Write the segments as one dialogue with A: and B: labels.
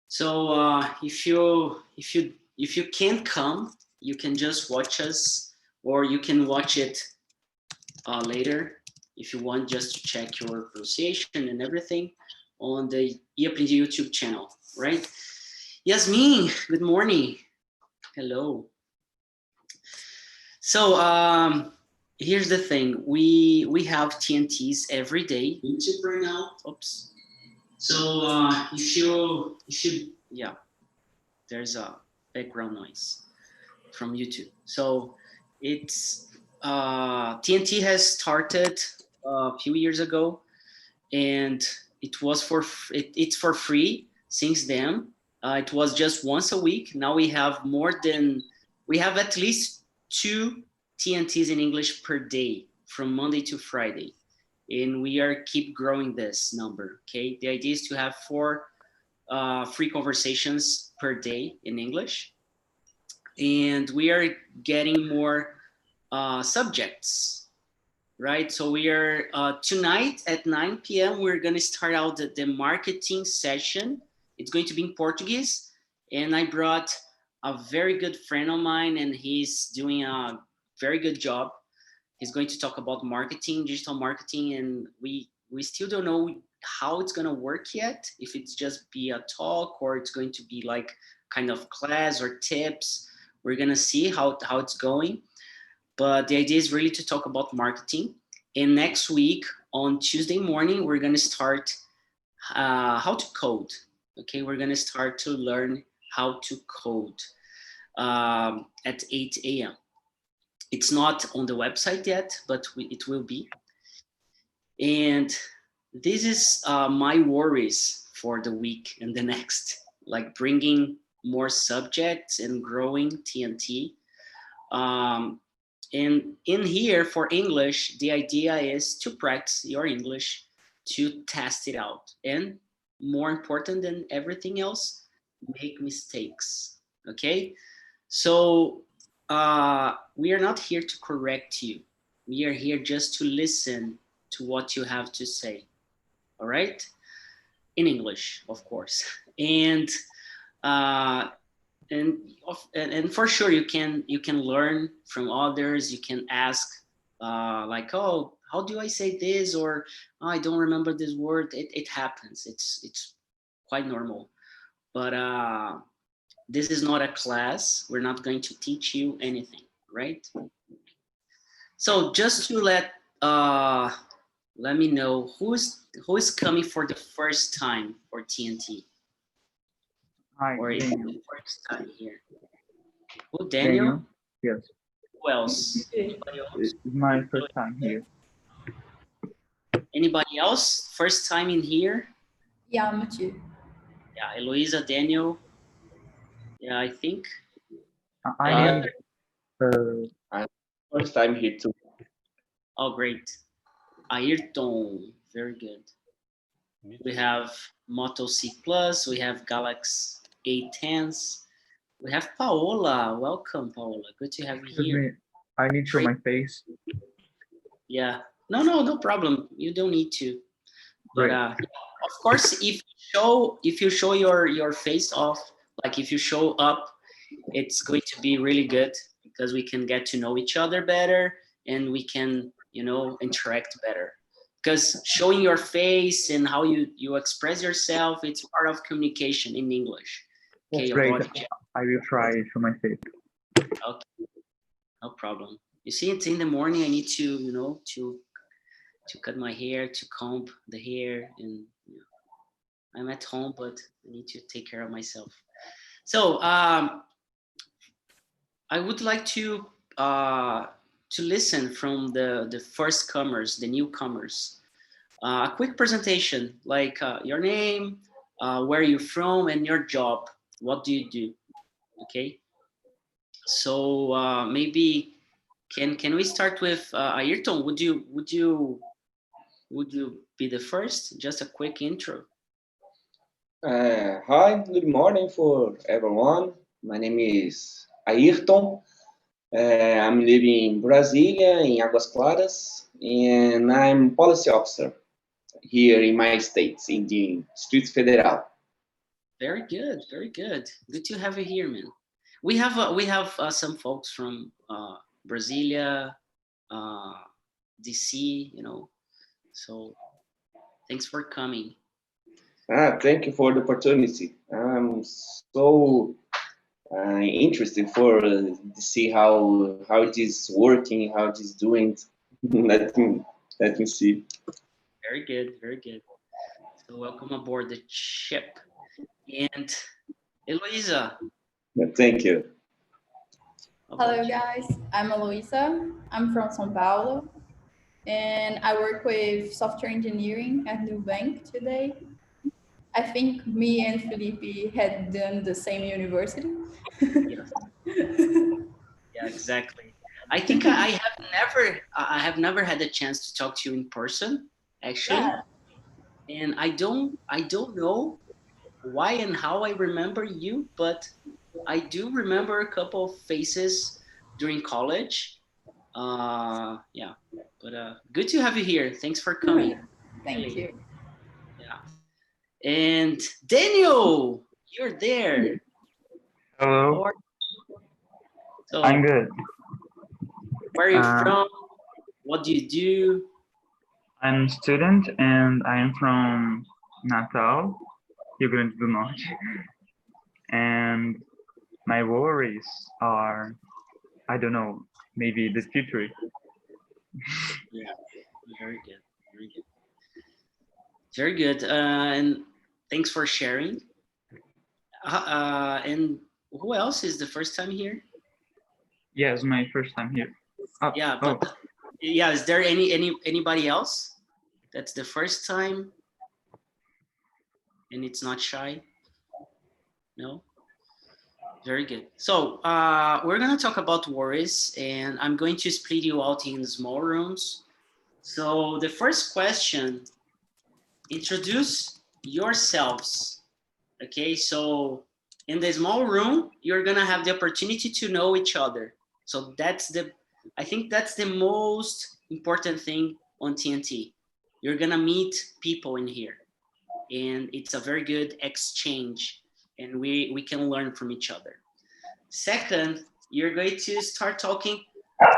A: So if you can't come, you can just watch us, or you can watch it later if you want, just to check your pronunciation and everything on the Aprendi YouTube channel, right? Yasmin, good morning. Hello. So here's the thing: we have TNTs every day. YouTube right now. Oops. So if you yeah, there's a background noise from YouTube. So it's TNT has started a few years ago, and it's for free since then. It was just once a week. Now we have at least 2 TNTs in English per day from Monday to Friday, and we are keep growing this number. Okay, the idea is to have 4 free conversations per day in English, and we are getting more subjects, right? So we are tonight at 9 p.m. We're going to start out the marketing session. It's going to be in Portuguese, and I brought a very good friend of mine, and he's doing a very good job. He's going to talk about marketing, digital marketing, and we still don't know how it's going to work yet, if it's just be a talk or it's going to be like kind of class or tips. We're going to see how it's going. But the idea is really to talk about marketing. And next week on Tuesday morning, we're going to start how to code. Okay, we're going to start to learn how to code at 8 a.m. It's not on the website yet, but it will be. And this is my worries for the week and the next, like bringing more subjects and growing TNT. And in here for English, the idea is to practice your English, to test it out, and more important than everything else, make mistakes. Okay, so we are not here to correct you. We are here just to listen to what you have to say. All right, in English, of course, and uh, and for sure you can learn from others. You can ask like, oh, how do I say this, or oh, I don't remember this word. It happens. It's quite normal, but this is not a class. We're not going to teach you anything, right? So just to let me know who is coming for the first time for TNT,
B: Hi,
A: or is
B: Daniel.
A: the first time here. Who, Daniel?
B: Yes.
A: Who else? Anybody else?
B: It's my first time here.
A: Anybody else? First time in here?
C: Yeah, Mathieu.
A: Yeah, Eloisa, Daniel. Yeah, I think.
B: I'm
D: First time here too.
A: Oh, great. Ayrton, very good. We have Moto C Plus. We have Galaxy A10s. We have Paola. Welcome, Paola. Good to have you
B: Excuse
A: here.
B: me, I need to show my face.
A: Yeah. No problem. You don't need to. But of course, if you show your face off, like if you show up, it's going to be really good, because we can get to know each other better, and we can, interact better. Because showing your face and how you express yourself, it's part of communication in English. Okay,
B: Great. I will try to show my face.
A: Okay, no problem. You see, it's in the morning. I need to, to cut my hair, to comb the hair, and I'm at home, but I need to take care of myself. So I would like to listen from the first comers, the newcomers. A quick presentation, like your name, where you're from, and your job. What do you do? Okay. So maybe can we start with Ayrton? Would you be the first? Just a quick intro.
D: Hi, good morning for everyone. My name is Ayrton. I'm living in Brasilia, in Águas Claras, and I'm policy officer here in my state, in the Distrito Federal.
A: Very good, very good. Good to have you here, man. We have some folks from Brasilia, uh, DC, you know. So thanks for coming.
D: Thank you for the opportunity. I'm so interested for to see how it is working, how it is doing. Let me see.
A: Very good, very good. So welcome aboard the ship. And Eloisa,
D: Thank you.
A: how
C: Hello,
A: about you?
C: guys. I'm Eloisa. I'm from São Paulo, and I work with software engineering at Nubank today. I think me and Felipe had done the same university.
A: Yes, yeah, exactly. I think I have never had a chance to talk to you in person, actually,
C: Yeah,
A: and I don't know why and how I remember you, but I do remember a couple of faces during college. Yeah, but good to have you here. Thanks for coming.
C: thank
A: Really,
C: you.
A: yeah. And Daniel, you're there. How
B: Hello,
A: are
B: I'm
A: so?
B: good.
A: Where are you
B: Uh,
A: from? What do you do?
B: I'm a student and I'm from Natal, Rio Grande do Norte. And my worries are, I don't know, maybe the future.
A: Yeah, very good, very good, very good. And thanks for sharing. And who else is the first time here?
B: Yes, my first time here. Oh,
A: Yeah,
B: oh,
A: but yeah, is there anybody else that's the first time and it's not shy? No. Very good. So we're gonna talk about worries, and I'm going to split you out in small rooms. So the first question: introduce yourselves. Okay, so in the small room, you're gonna have the opportunity to know each other. So I think that's the most important thing on TNT. You're gonna meet people in here, and it's a very good exchange, and we can learn from each other. Second, you're going to start talking.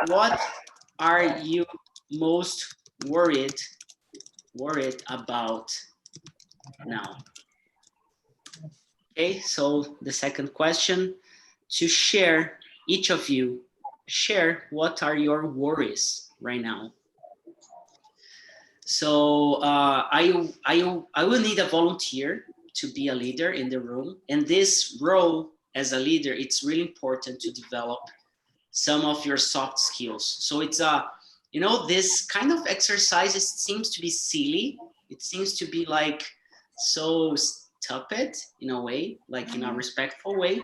A: What are you most worried about now? Okay, so the second question, to share, each of you share what are your worries right now. So I will need a volunteer to be a leader in the room, and this role as a leader, it's really important to develop some of your soft skills. So it's this kind of exercise, it seems to be silly. It seems to be like so stupid in a way, like in a respectful way.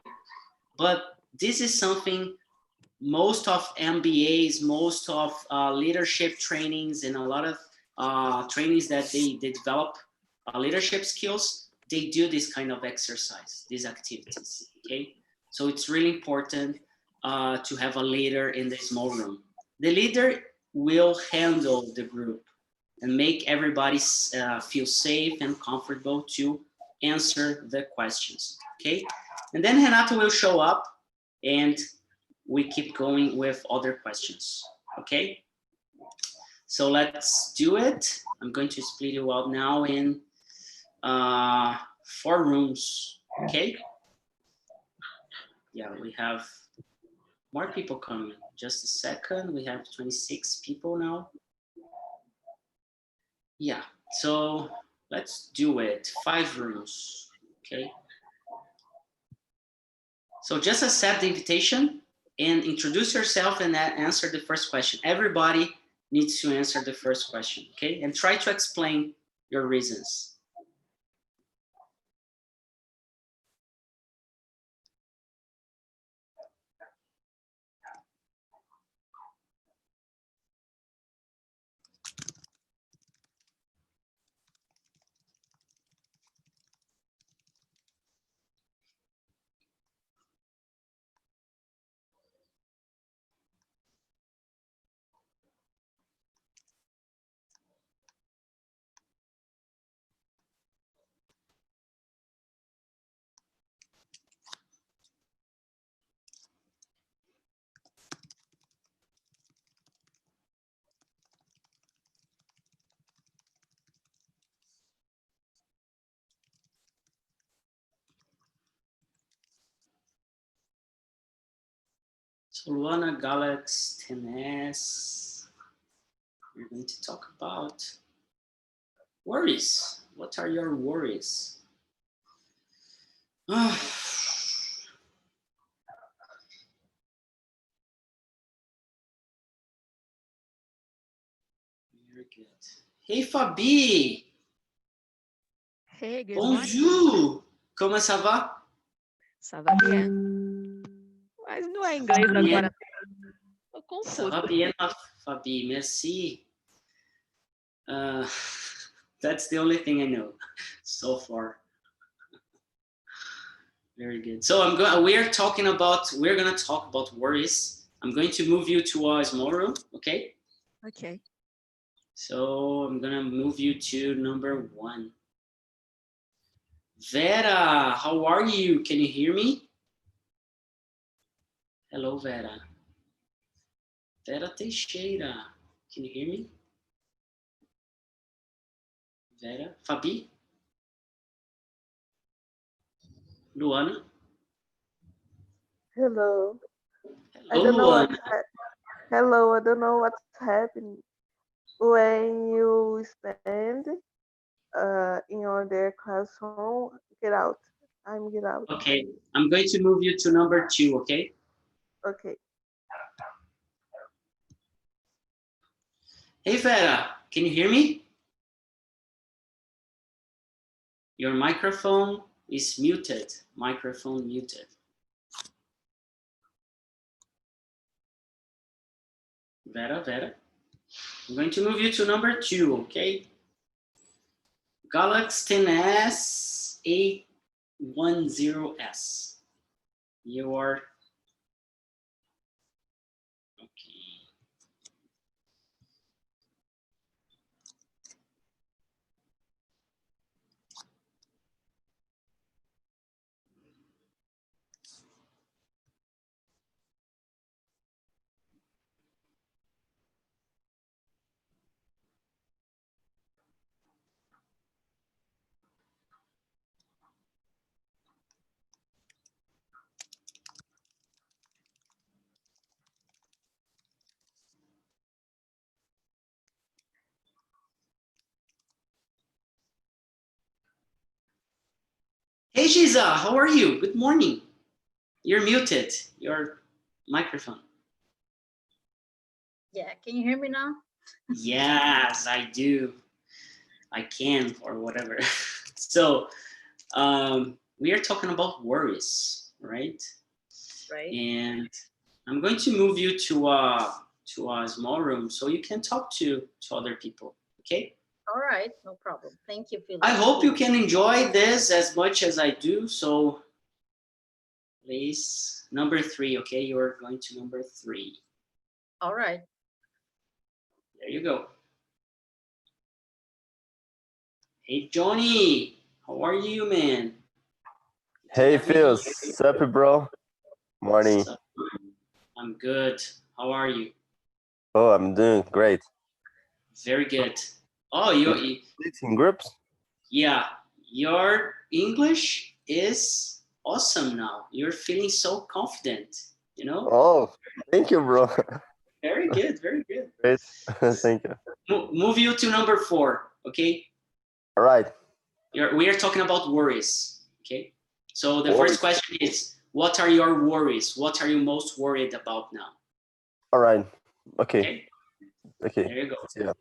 A: But this is something most of MBAs, most of leadership trainings, and a lot of trainings that they develop leadership skills, they do this kind of exercise, these activities. Okay, so it's really important to have a leader in the small room. The leader will handle the group and make everybody feel safe and comfortable to answer the questions. Okay, and then Renato will show up and we keep going with other questions. Okay, so let's do it. I'm going to split you out now in 4 rooms. Okay, yeah, we have more people coming. Just a second. We have 26 people now. Yeah, so let's do it. 5 rooms. Okay, so just accept the invitation and introduce yourself and answer the first question. Everybody needs to answer the first question, okay? And try to explain your reasons. So Luana, Galax, 10S. We're going to talk about worries. What are your worries? Very good. Hey Fabi!
E: Hey, good morning.
A: Bonjour! Comment ça va?
E: Ça va bien? Mas não é inglês
A: Bien.
E: agora. Tô
A: Ça
E: confusa.
A: va bien, Fabi. Merci. That's the only thing I know so far. Very good. So we're gonna talk about worries. I'm going to move you to a small room, okay?
E: Ok.
A: So I'm gonna move you to number 1. Vera, how are you? Can you hear me? Hello, Vera. Vera Teixeira. Can you hear me? Vera? Fabi? Luana?
F: Hello. I
A: Hello,
F: don't know what.
A: Luana.
F: Hello. I don't know what's happening when you spend in your classroom. Get out. Get out.
A: Okay, I'm going to move you to number 2, okay?
F: Okay.
A: Hey, Vera, can you hear me? Your microphone is muted. Microphone muted. Vera. I'm going to move you to number 2, okay? Galaxy 10S 810S. You are okay. Hey, Giza, how are you? Good morning. You're muted. Your microphone.
G: Yeah, can you hear me now?
A: Yes, I do. I can, or whatever. So, we are talking about worries, right?
G: Right.
A: And I'm going to move you to a small room so you can talk to other people. Okay.
G: All right, no problem. Thank you, Philip.
A: I hope you can enjoy this as much as I do. So, please, number 3. Okay, you're going to number 3.
G: All right.
A: There you go. Hey, Johnny, how are you, man?
H: Hey Phil, sup bro? Morning.
A: What's up? I'm good. How are you?
H: Oh, I'm doing great.
A: Very good. Oh, you
H: In groups?
A: yeah, your English is awesome now. You're feeling so confident, you know?
H: Oh, thank you, bro.
A: Very good, very good.
H: Great. Thank you.
A: Move you to number 4, okay?
H: All right.
A: We are talking about worries, okay? So the
H: Worries.
A: first question is, what are your worries? What are you most worried about now?
H: All right. Okay.
A: Okay, there you go.
H: Yeah.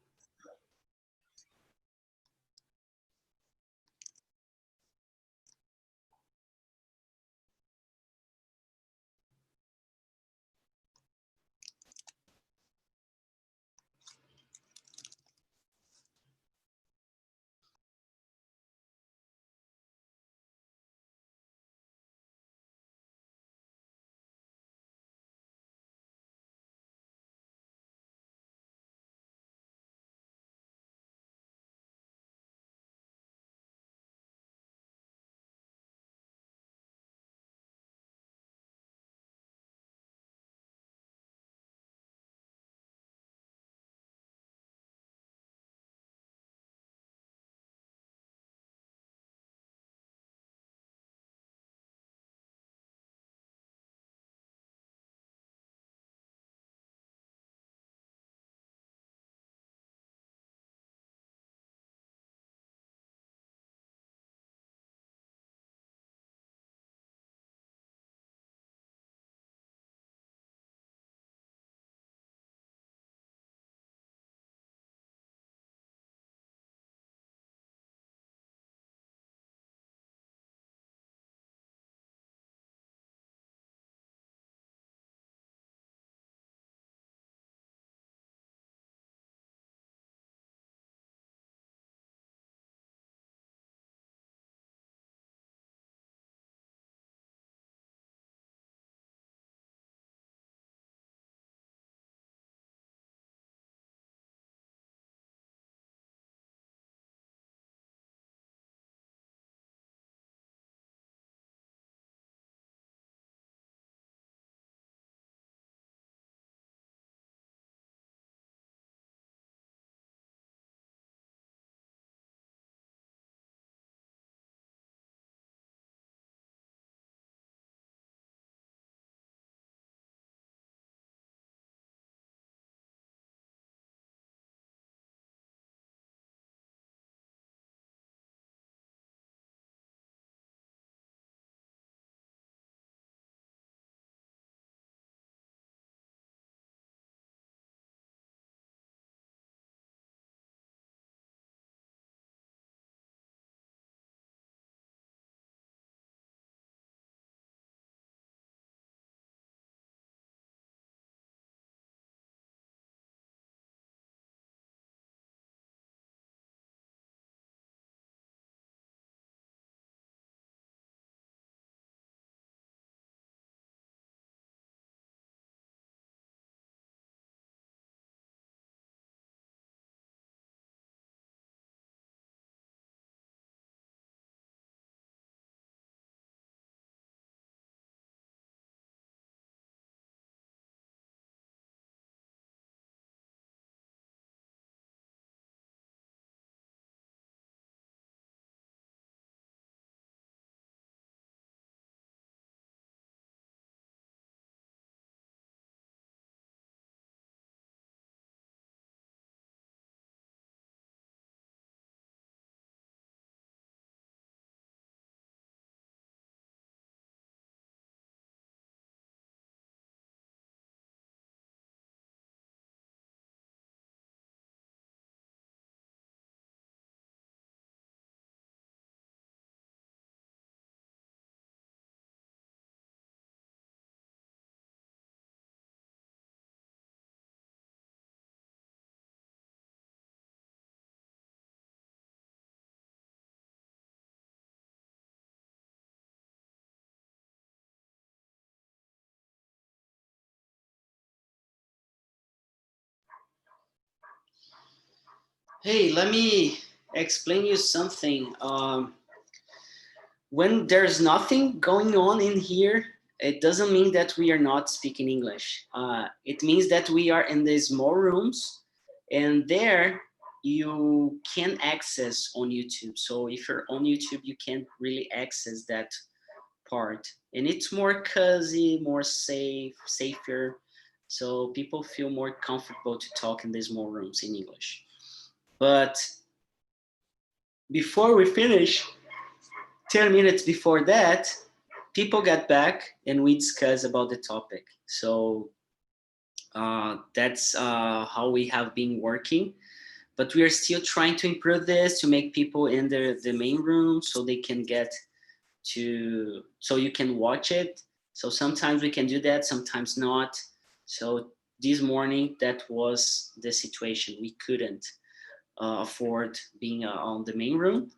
A: Hey, let me explain you something. When there's nothing going on in here, it doesn't mean that we are not speaking English. It means that we are in the small rooms, and there you can access on YouTube. So if you're on YouTube, you can really access that part, and it's more cozy, more safer. So people feel more comfortable to talk in the small rooms in English. But before we finish, 10 minutes before that, people got back and we discussed about the topic. So that's how we have been working. But we are still trying to improve this to make people in the main room so they can get to, so you can watch it. So sometimes we can do that, sometimes not. So this morning, that was the situation. We couldn't afford being on the main room,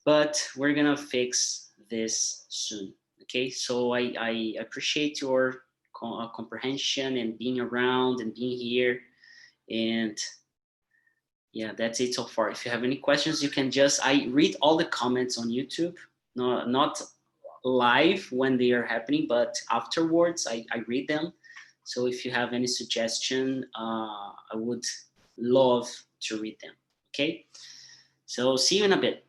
A: but we're gonna fix this soon. Okay, so I appreciate your comprehension and being around and being here. And yeah, that's it so far. If you have any questions, you can just, I read all the comments on YouTube, no, not live when they are happening, but afterwards I read them. So if you have any suggestion, I would love to read them. Okay, so see you in a bit.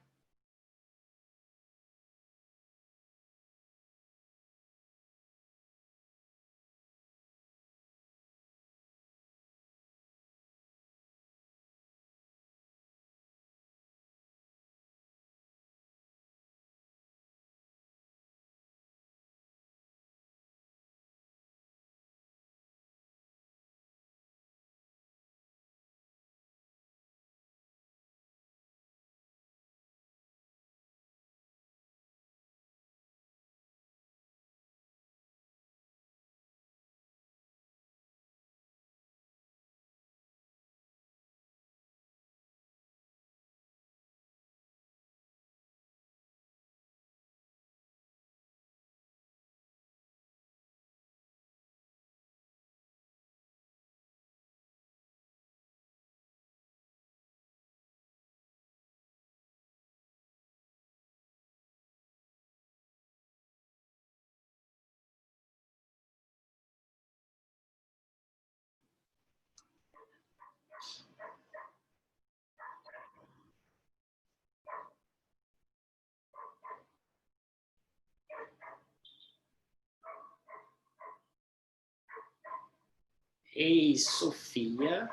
A: Hey, Sophia,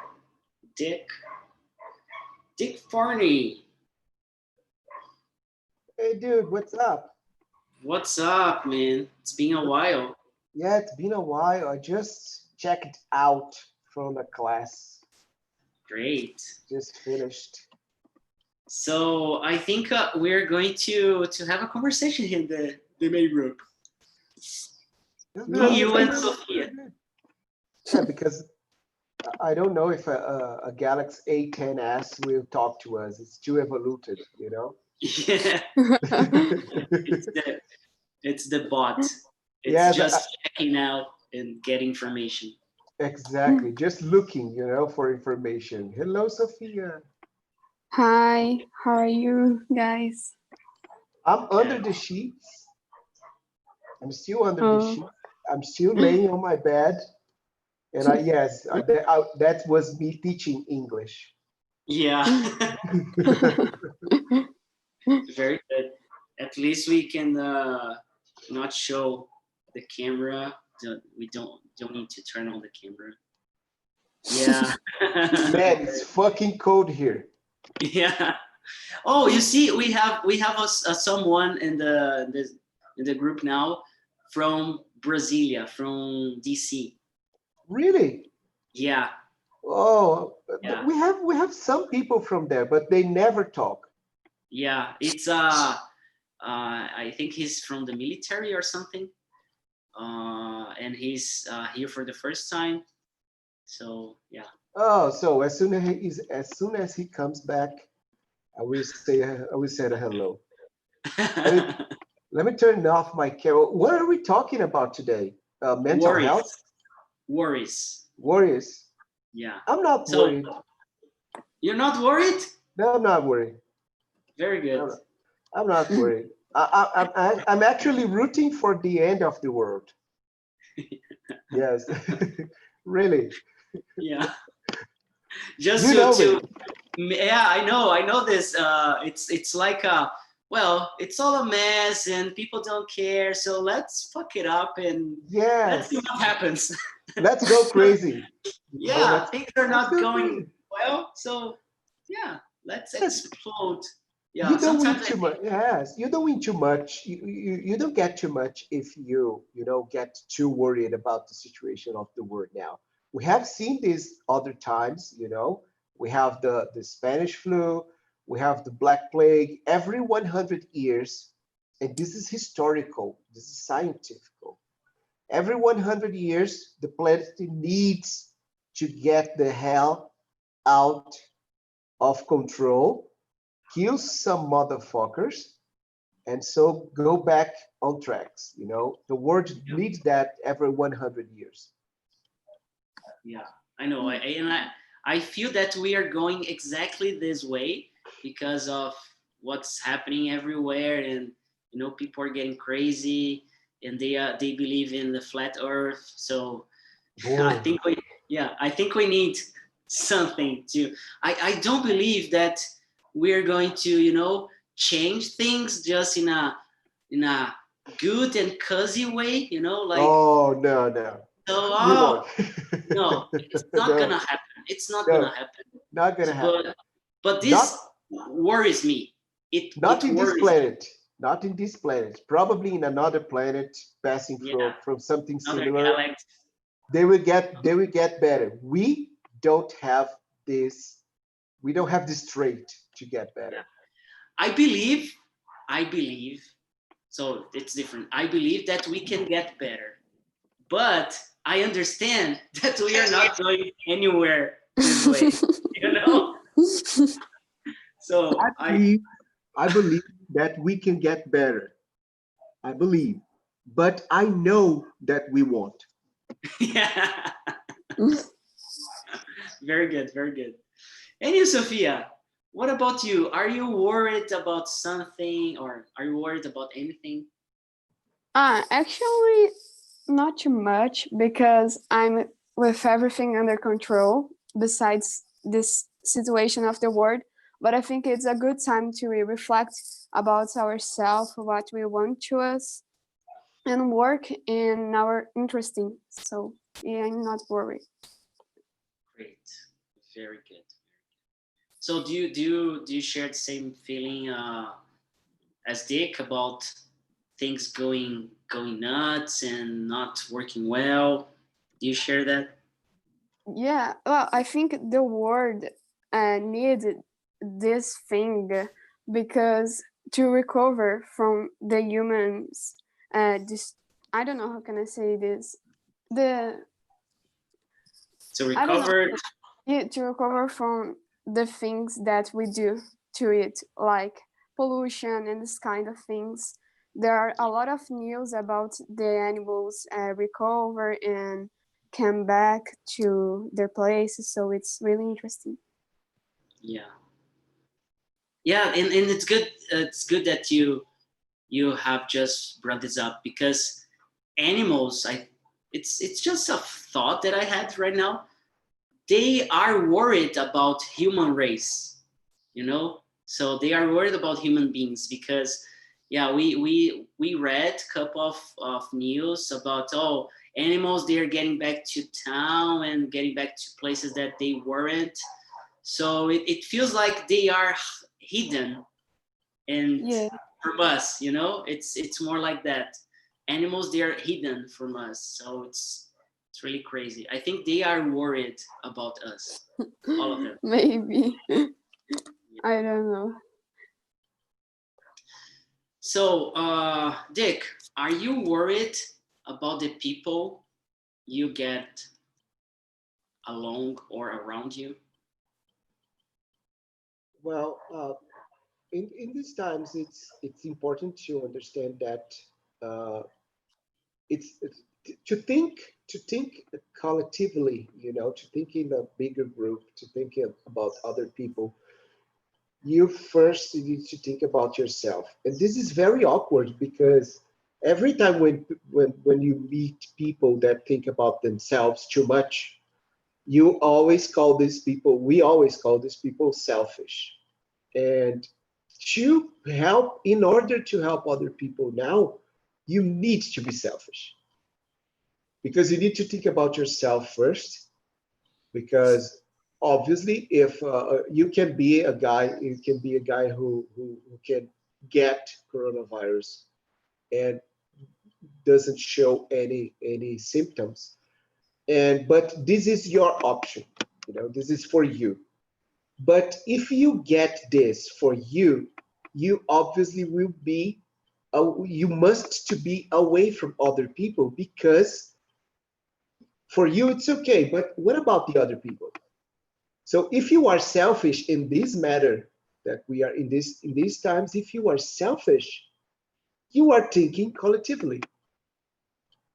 A: Dick Farney.
I: Hey, dude, what's up?
A: What's up, man? It's been a while.
I: Yeah, it's been a while. I just checked out from the class.
A: Great.
I: Just finished.
A: So I think we're going to have a conversation in the main room. Me, you, and Sophia.
I: Yeah, because I don't know if a Galaxy A10s will talk to us. It's too evoluted, you know?
A: Yeah. it's the bot. It's
I: Yeah,
A: just checking out and getting information.
I: Exactly. Just looking, you know, for information. Hello, Sophia.
J: Hi, how are you guys?
I: I'm under the sheets. I'm still under the sheet. I'm still laying on my bed. And that was me teaching English.
A: Yeah. Very good. At least we can not show the camera. We don't need to turn on the camera. Yeah.
I: Man, it's fucking cold here.
A: Yeah. Oh, you see, we have someone in the group now from Brasilia, from DC.
I: Really?
A: Yeah.
I: Oh,
A: yeah.
I: we have some people from there, but they never talk.
A: Yeah, it's I think he's from the military or something, and he's here for the first time. So yeah.
I: Oh, so as soon as he comes back, I will say hello. Let me turn off my camera. What are we talking about today? Mental health?
A: Worries.
I: Worries.
A: Yeah.
I: I'm not worried.
A: You're not worried?
I: No, I'm not worried.
A: Very good.
I: I'm not worried. I'm actually rooting for the end of the world. Yes, really.
A: Yeah. Just
I: You know
A: to
I: me.
A: yeah, I know this. It's like well, it's all a mess and people don't care, so let's fuck it up and let's
I: Yes.
A: see what happens.
I: Let's go crazy.
A: Yeah, things are
I: Let's
A: not
I: go
A: going
I: crazy.
A: well, so yeah, let's
I: Yes.
A: explode. Yeah,
I: You don't win
A: sometimes I
I: too much. Yes, you don't win too much. You don't get too much if you know get too worried about the situation of the world now. We have seen this other times. We have the Spanish flu, we have the Black Plague every 100 years, and this is historical. This is scientific. Every 100 years, the planet needs to get the hell out of control, kill some motherfuckers, and so go back on tracks. The world needs that every 100 years.
A: yeah, I know. I feel that we are going exactly this way because of what's happening everywhere, and people are getting crazy, and they believe in the flat Earth. So I
I: Boy.
A: think I think we need something to. I don't believe that we're going to change things just in a good and cozy way. Like
I: Oh, no, no.
A: so.
I: We won't.
A: No, it's not
I: No,
A: gonna happen. It's not
I: no,
A: gonna happen.
I: not gonna happen.
A: But
I: Not,
A: this worries me.
I: not
A: It
I: in this
A: worries me.
I: planet. Not in this planet. Probably in another planet, passing
A: Yeah,
I: from something
A: another
I: similar.
A: galaxy.
I: They will get better. We don't have this. We don't have this trait to get better.
A: I believe. I believe. So it's different. I believe that we can get better, but I understand that we are not going anywhere this way. You know. So
I: I believe that we can get better. I believe, but I know that we won't.
A: yeah. Very good. Very good. And you, Sophia, what about you? Are you worried about something or are you worried about anything?
J: Actually, not too much because I'm with everything under control besides this situation of the world. But I think it's a good time to reflect about ourselves, what we want to us, and work in our interesting. So yeah, I'm not worried.
A: Great. Very good. So do you share the same feeling as Dick about things going nuts and not working well? Do you share that?
J: Yeah, well, I think the world needs this thing because to recover from the humans, this I don't know how can I say this. The
A: To
J: I don't know.
A: recover.
J: Yeah, to recover from the things that we do to it, like pollution and this kind of things. There are a lot of news about the animals recover and come back to their places, so it's really interesting.
A: Yeah. Yeah, and it's good that you have just brought this up because animals, it's just a thought that I had right now. They are worried about human race, so they are worried about human beings because yeah, we read a couple of news about animals, they are getting back to town and getting back to places that they weren't, so it feels like they are hidden and
J: Yeah,
A: from us, it's more like that. Animals, they are hidden from us, so it's really crazy. I think they are worried about us, all of them.
J: maybe. I don't know.
A: So Dick, are you worried about the people you get along or around you?
I: Well, in these times, it's important to understand that uh, it's to think collectively, you know, to think in a bigger group, to think about other people, you first need to think about yourself. And this is very awkward because every time when you meet people that think about themselves too much, you always call these people, we always call these people selfish. And to help, in order to help other people now, you need to be selfish because you need to think about yourself first. Because obviously, if you can be a guy, you can be a guy who can get coronavirus and doesn't show any symptoms. And but this is your option, you know, this is for you. But if you get this for you, you obviously will be, you must to be away from other people because for you it's okay. But what about the other people? So if you are selfish in this matter that we are in these times, if you are selfish, you are thinking collectively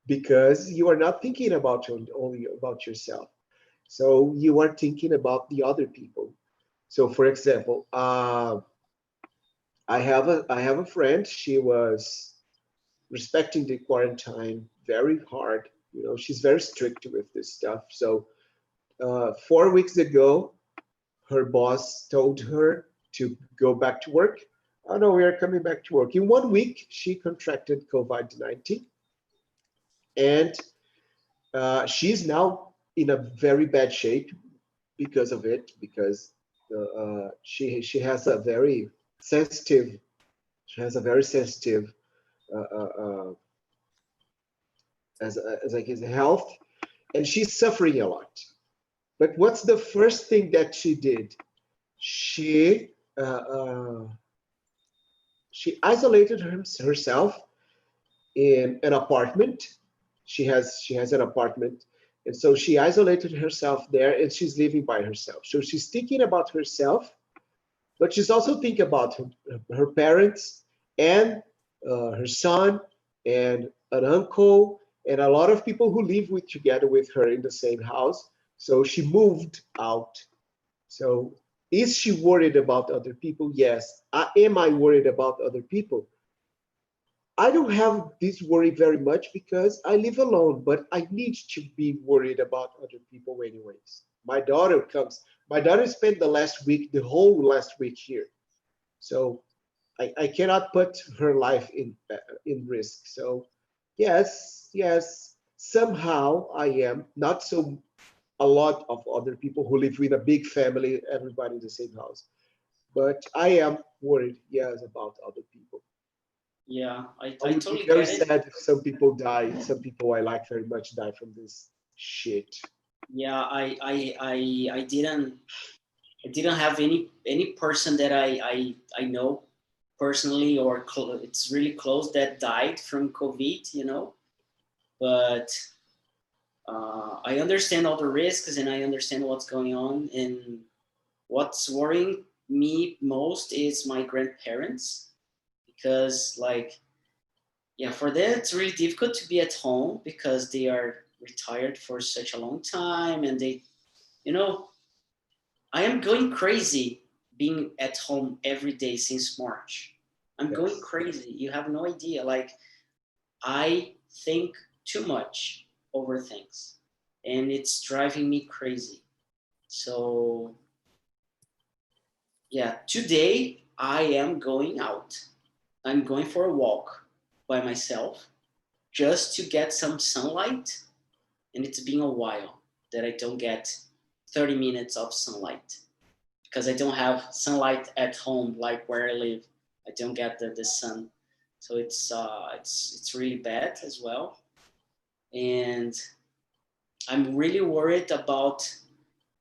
I: because you are not thinking about only about yourself. So you are thinking about the other people. So for example, I have a friend. She was respecting the quarantine very hard. You know, she's very strict with this stuff. So 4 weeks ago, her boss told her to go back to work. Oh no, we are coming back to work. In 1 week, she contracted COVID-19, and she's now in a very bad shape because of it. Because she has a very sensitive, uh, uh, uh, as like his health, and she's suffering a lot. But what's the first thing that she did? She uh, uh, she isolated herself in an apartment. She has an apartment, and so she isolated herself there, and she's living by herself. So she's thinking about herself, but she's also thinking about her parents and her son and an uncle and a lot of people who live with together with her in the same house. So she moved out. So is she worried about other people? Yes. Am I worried about other people? I don't have this worry very much because I live alone, but I need to be worried about other people anyways. My daughter spent the whole last week here. So I cannot put her life in risk. So yes, somehow I am not so a lot of other people who live with a big family, everybody in the same house. But I am worried, yes, about other people.
A: Yeah, I
I: I would be
A: totally
I: very
A: get it.
I: sad if some people die. Some people I like very much die from this shit.
A: Yeah, I didn't have any person that I know personally or it's really close that died from COVID, you know. But I understand all the risks and I understand what's going on. And what's worrying me most is my grandparents because, like, yeah, for them it's really difficult to be at home because they are retired for such a long time, and they, you know, I am going crazy being at home every day since March. I'm going
I: Yes.
A: crazy. You have no idea. Like, I think too much over things, and it's driving me crazy. So, yeah, today I am going out. I'm going for a walk by myself just to get some sunlight, and it's been a while that I don't get 30 minutes of sunlight because I don't have sunlight at home like where I live. I don't get the sun, so it's really bad as well. And I'm really worried about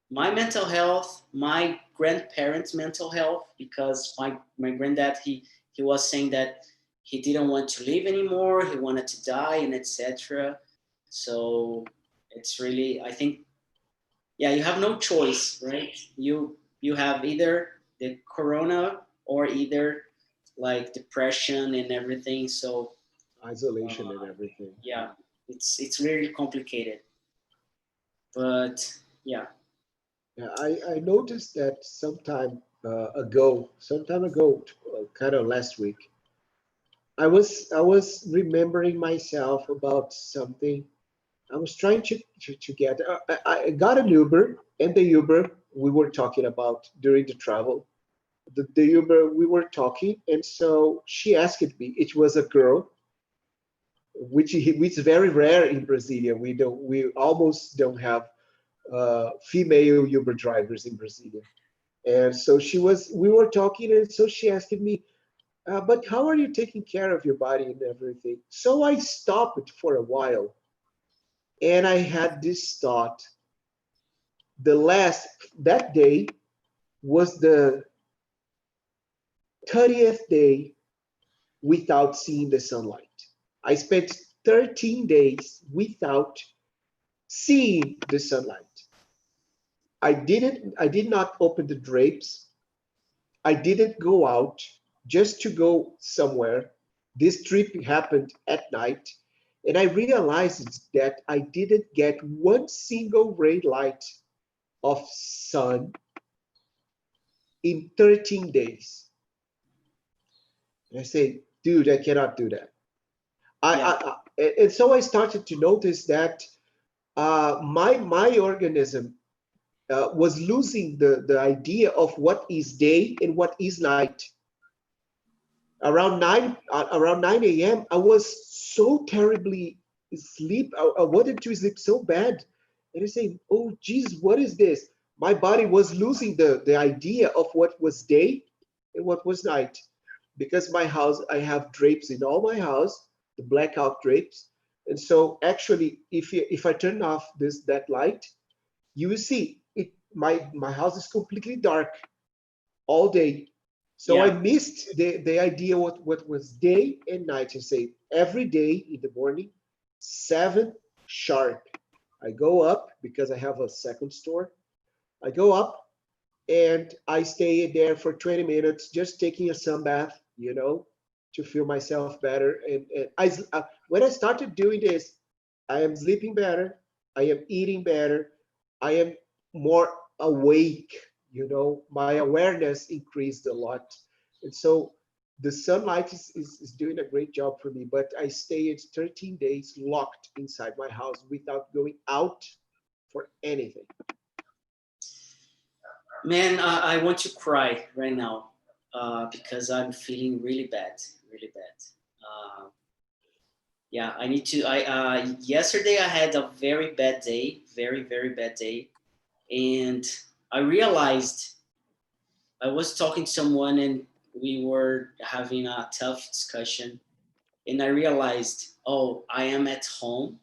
A: my mental health, my grandparents' mental health, because my granddad he was saying that he didn't want to live anymore, he wanted to die, and etc. So it's really, I think, yeah, you have no choice, right? You have either the corona or either like depression and everything. So
I: Isolation and everything.
A: yeah, It's really complicated. But yeah.
I: Yeah, I noticed that sometime ago, kind of last week, I was remembering myself about something. I was trying to get. I got an Uber, and the Uber we were talking about during the travel. The Uber we were talking, and so she asked me. It was a girl, which is very rare in Brasilia. We almost don't have female Uber drivers in Brasilia. And so we were talking, and so she asked me, but how are you taking care of your body and everything? So I stopped for a while, and I had this thought. That day was the 30th day without seeing the sunlight. I spent 13 days without seeing the sunlight. I did not open the drapes. I didn't go out just to go somewhere. This trip happened at night, and I realized that I didn't get one single ray light of sun in 13 days. And I say, dude, I cannot do that. And so I started to notice that my organism was losing the idea of what is day and what is night. Around 9 a.m. I was so terribly sleep. I wanted to sleep so bad. And I say, oh geez, what is this? My body was losing the idea of what was day and what was night. Because my house, I have drapes in all my house, the blackout drapes. And so actually, if I turn off that light, you will see it. My house is completely dark all day. So I missed the idea what was day and night. I say every day in the morning, 7 sharp. I go up because I have a second store. I go up and I stay there for 20 minutes, just taking a sun bath, to feel myself better. And when I started doing this, I am sleeping better. I am eating better. I am more awake. My awareness increased a lot. And so the sunlight is doing a great job for me, but I stayed 13 days locked inside my house without going out for anything.
A: Man, I want to cry right now because I'm feeling really bad, really bad. Yeah, I need to. Yesterday I had a very bad day, very very bad day, and I realized I was talking to someone and we were having a tough discussion, and I realized, oh, I am at home.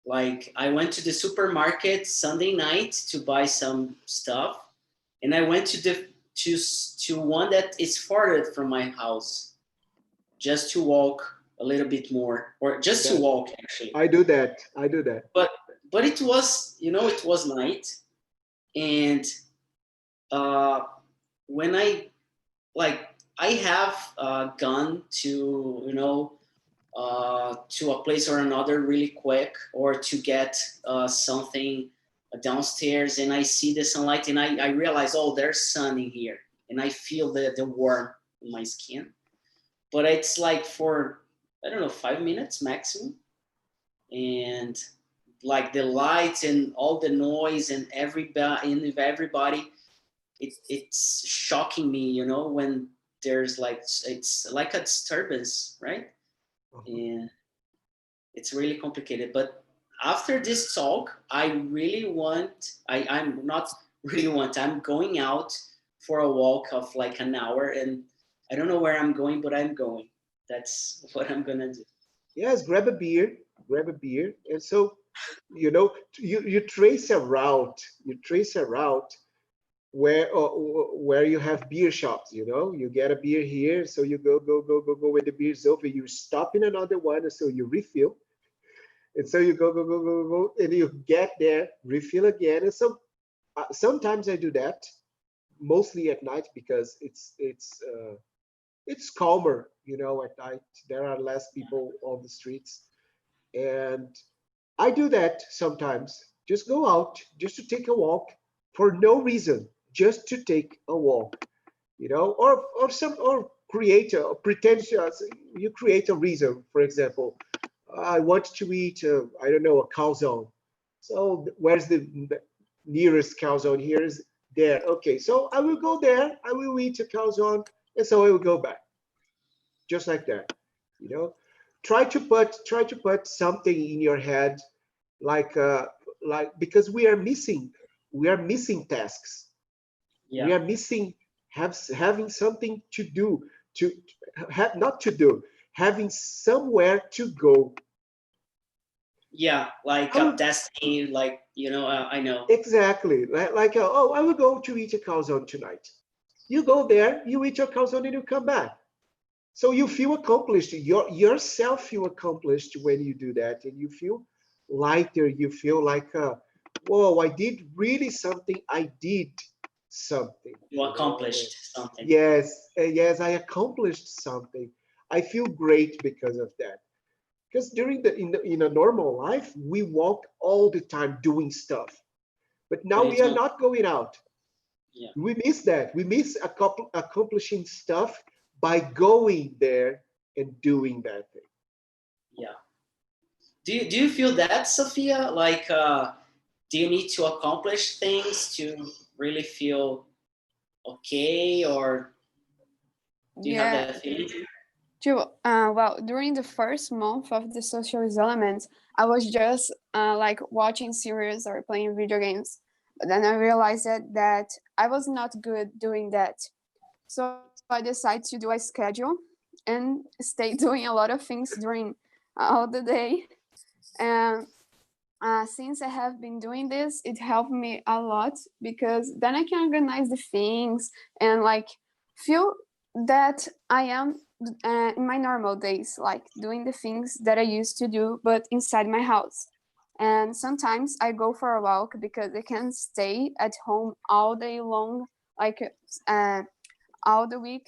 A: Like I went to the supermarket Sunday night to buy some stuff, and I went to one that is farther from my house, just to walk a little bit more, or just to walk actually.
I: I do that.
A: But it was, it was night, and when I have gone to to a place or another really quick, or to get something downstairs, and I see the sunlight, and I realize, oh, there's sun in here, and I feel the warmth in my skin. But it's like for, I don't know, 5 minutes maximum, and like the lights and all the noise and everybody, it's shocking me, when there's like, it's like a disturbance, right? And it's really complicated. But after this talk, I'm not really want, I'm going out for a walk of like an hour, and I don't know where I'm going, but I'm going. That's what I'm gonna do.
I: Yes, grab a beer, and so you trace a route. Where you have beer shops. You get a beer here, so you go. When the beer's over, you stop in another one, and so you refill. And so you go, and you get there, refill again. And so sometimes I do that, mostly at night, because it's calmer, at night. There are less people on the streets. And I do that sometimes. Just go out, just to take a walk for no reason, just to take a walk, or create a pretentious. You create a reason. For example, I want to eat, I don't know, a calzone. So where's the nearest calzone? Here is there. Okay, so I will go there. I will eat a calzone, and so I will go back, just like that. You know, try to put something in your head, like because we are missing tasks. We
A: Yeah.
I: are missing having something to do, to have not to do, having somewhere to go.
A: Yeah, like
I: I
A: a
I: will,
A: destiny, like, I know.
I: exactly, like oh, I will go to eat a calzone tonight. You go there, you eat your calzone, and you come back. So you feel accomplished. Yourself feel accomplished when you do that, and you feel lighter. You feel like, whoa, I did really something. I did something.
A: You accomplished something.
I: Yes, yes, I accomplished something. I feel great because of that. Because during in a normal life, we walk all the time doing stuff, but now
A: But you
I: we are
A: don't.
I: not going out.
A: Yeah.
I: We miss that. We miss accomplishing stuff by going there and doing that thing.
A: Yeah. Do you feel that, Sophia? Like, do you need to accomplish things to really feel okay, or do you have
J: Yeah,
A: that feeling?
J: true. Well, during the first month of the social isolation, I was just like watching series or playing video games. But then I realized that I was not good doing that. So I decided to do a schedule and stay doing a lot of things during all the day. And since I have been doing this, it helped me a lot because then I can organize the things and like feel that I am in my normal days, like doing the things that I used to do, but inside my house. And sometimes I go for a walk because I can stay at home all day long, like uh, all the week.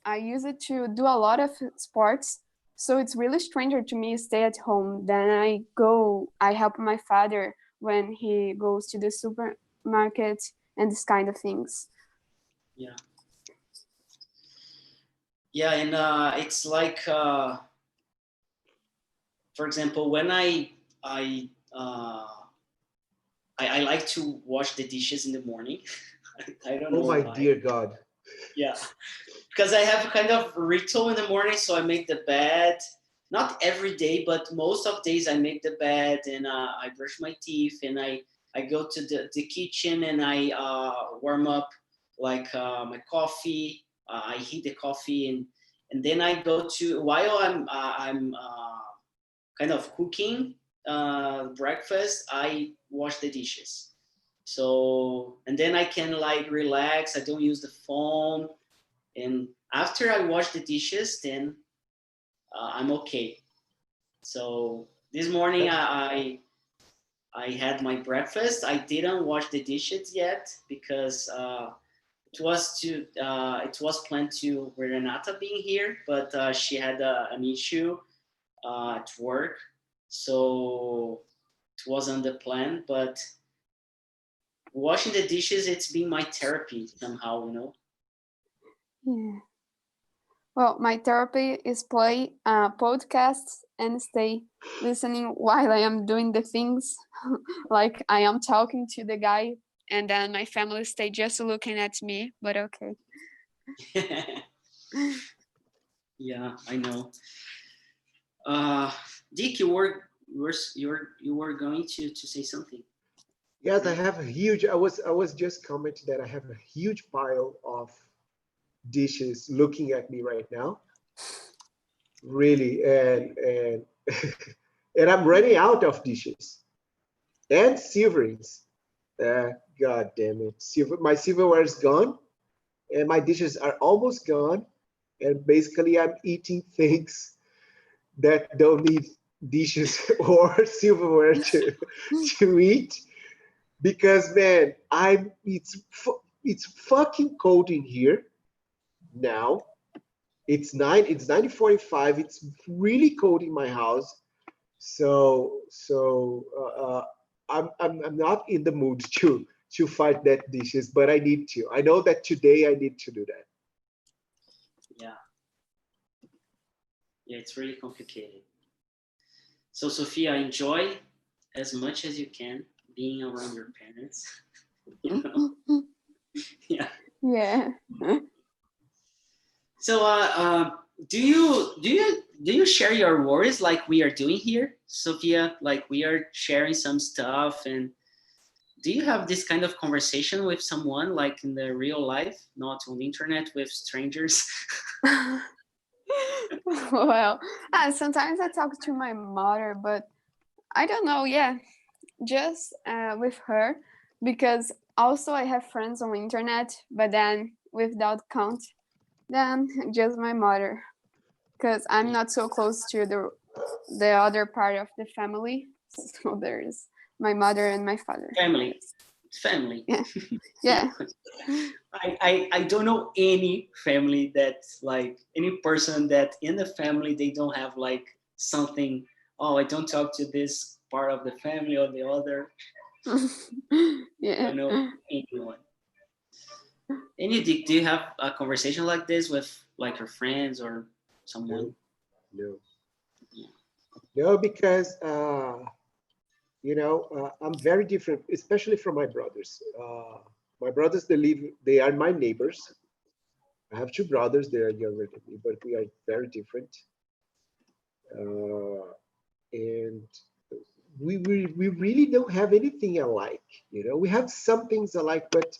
J: I use it to do a lot of sports. So it's really stranger to me stay at home. Then I help my father when he goes to the supermarket and this kind of things.
A: Yeah. Yeah, and it's like, for example, when I uh, I like to wash the dishes in the morning. I don't
I: Oh
A: know
I: my
A: why.
I: dear God.
A: Yeah, because I have a kind of ritual in the morning. So I make the bed, not every day, but most of days I make the bed, and I brush my teeth, and I go to the kitchen, and I warm up like my coffee. I heat the coffee, and then I go to, while I'm kind of cooking breakfast, I wash the dishes. So, and then I can like relax. I don't use the phone. And after I wash the dishes, then I'm okay. So this morning I had my breakfast. I didn't wash the dishes yet because it was planned to Renata being here, but she had an issue at work, so it wasn't the plan. But washing the dishes, it's been my therapy somehow.
J: Yeah. Well, my therapy is play podcasts and stay listening while I am doing the things. Like I am talking to the guy, and then my family stay just looking at me. But okay.
A: Yeah, I know. Dick, you were going to say something.
I: Yes, I have a huge. I was just commenting that I have a huge pile of dishes looking at me right now. Really, and and I'm running out of dishes and silverings. God damn it, my silverware is gone, and my dishes are almost gone. And basically, I'm eating things that don't need dishes or silverware to eat, because man, it's fucking cold in here now. It's 9:45. It's really cold in my house. I'm not in the mood to fight that dishes, but I need to. I know that today I need to do that.
A: Yeah. Yeah, it's really complicated. So Sophia, enjoy as much as you can being around your parents. You know? Yeah.
J: Yeah.
A: So do you share your worries like we are doing here, Sophia? Like we are sharing some stuff, and do you have this kind of conversation with someone like in the real life, not on the internet with strangers?
J: Well, sometimes I talk to my mother, but I don't know. Yeah, just with her, because also I have friends on the internet, but then without count, then just my mother, because I'm not so close to the other part of the family. So there's my mother and my father.
A: Family. Family.
J: Yeah. Yeah.
A: I don't know any family that's like any person that in the family they don't have like something. Oh, I don't talk to this part of the family or the other.
J: Yeah.
A: I don't know anyone. And do you have a conversation like this with like your friends or someone?
I: No.
A: Yeah.
I: No, because I'm very different, especially from my brothers. My brothers, they are my neighbors. I have two brothers, they are younger than me, but we are very different. And we really don't have anything alike. We have some things alike, but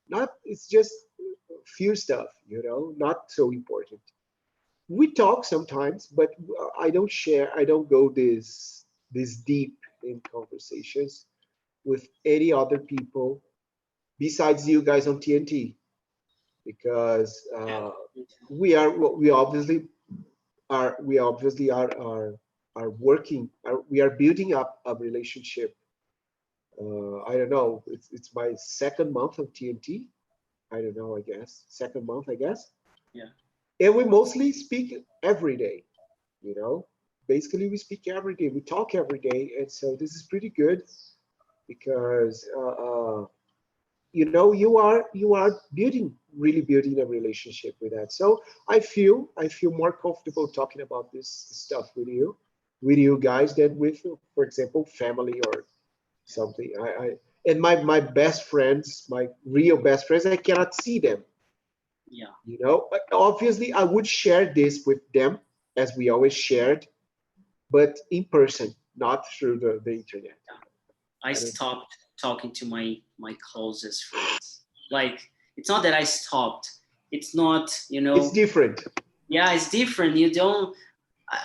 I: not, it's just few stuff, not so important. We talk sometimes, but I don't go this deep in conversations with any other people besides you guys on TNT, because we obviously are working, we are building up a relationship. I don't know, it's my second month of TNT. I don't know, I guess second month, I guess.
A: Yeah.
I: And we mostly speak every day, basically we speak every day, we talk every day. And so this is pretty good because you are really building a relationship with that. So I feel more comfortable talking about this stuff with you guys than with, for example, family or something. I and my best friends, my real best friends, I cannot see them.
A: Yeah.
I: But obviously I would share this with them as we always shared, but in person, not through the internet.
A: I stopped talking to my closest friends. Like it's not that I stopped. It's not,
I: It's different.
A: Yeah, it's different. You don't.